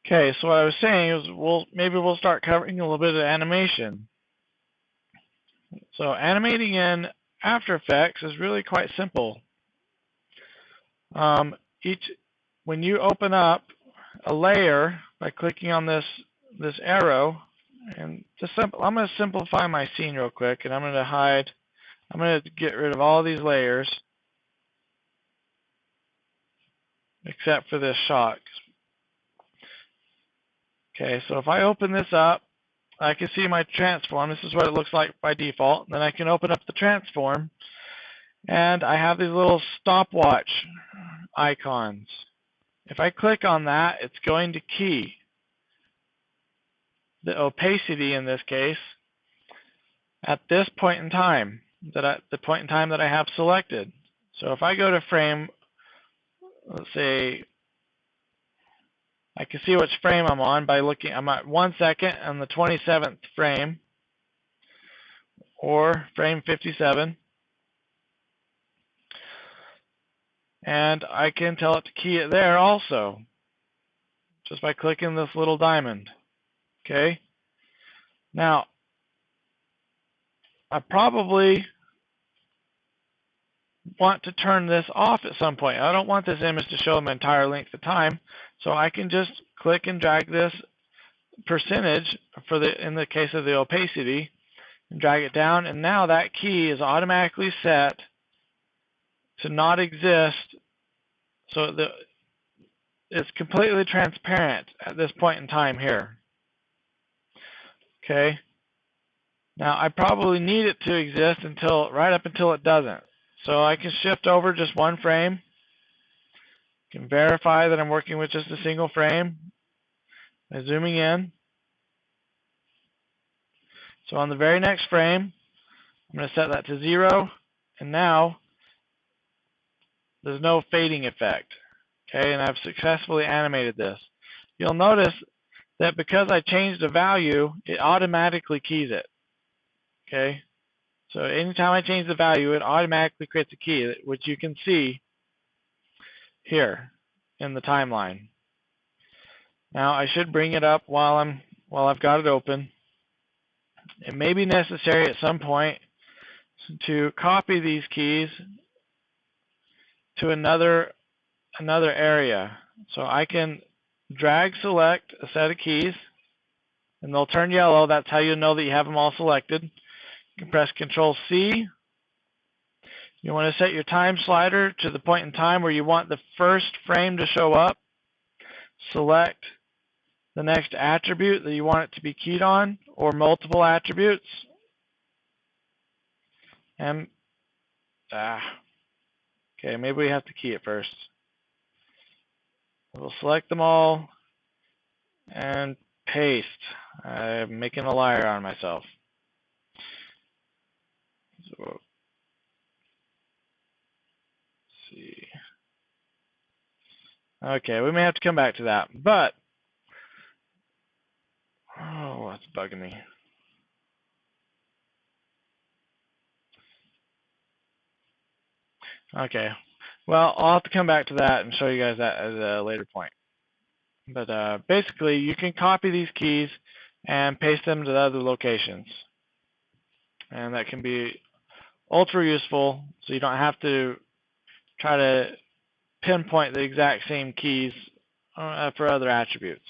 Okay, so what I was saying is maybe we'll start covering a little bit of animation. So animating in After Effects is really quite simple. When you open up a layer by clicking on this arrow, and I'm going to simplify my scene real quick, and I'm going to get rid of all these layers except for this shot. Okay, so if I open this up, I can see my transform. This is what it looks like by default. Then I can open up the transform, and I have these little stopwatch icons. If I click on that, it's going to key the opacity in this case at this point in time, the point in time that I have selected. So if I go to frame, let's say, I can see which frame I'm on by looking. I'm at 1 second on the 27th frame, or frame 57. And I can tell it to key it there also, just by clicking this little diamond. Okay? Now, I probably want to turn this off at some point. I don't want this image to show my entire length of time, so I can just click and drag this percentage in the case of the opacity, and drag it down, and now that key is automatically set to not exist, so it's completely transparent at this point in time here. Okay. Now I probably need it to exist right up until it doesn't. So I can shift over just one frame. Can verify that I'm working with just a single frame by zooming in. So on the very next frame, I'm going to set that to 0, and now there's no fading effect. Okay, and I've successfully animated this. You'll notice that because I changed the value, it automatically keys it. Okay, so anytime I change the value, it automatically creates a key, which you can see here in the timeline. Now I should bring it up while I've got it open. It may be necessary at some point to copy these keys to another area. So I can drag select a set of keys, and they'll turn yellow. That's how you know that you have them all selected. You can press Control C. You want to set your time slider to the point in time where you want the first frame to show up. Select the next attribute that you want it to be keyed on, or multiple attributes. And okay, maybe we have to key it first. We'll select them all and paste. I'm making a liar out of myself. So, let's see. Okay, we may have to come back to that, but oh, that's bugging me. Okay, well, I'll have to come back to that and show you guys that at a later point. But basically, you can copy these keys and paste them to the other locations. And that can be ultra useful, so you don't have to try to pinpoint the exact same keys for other attributes.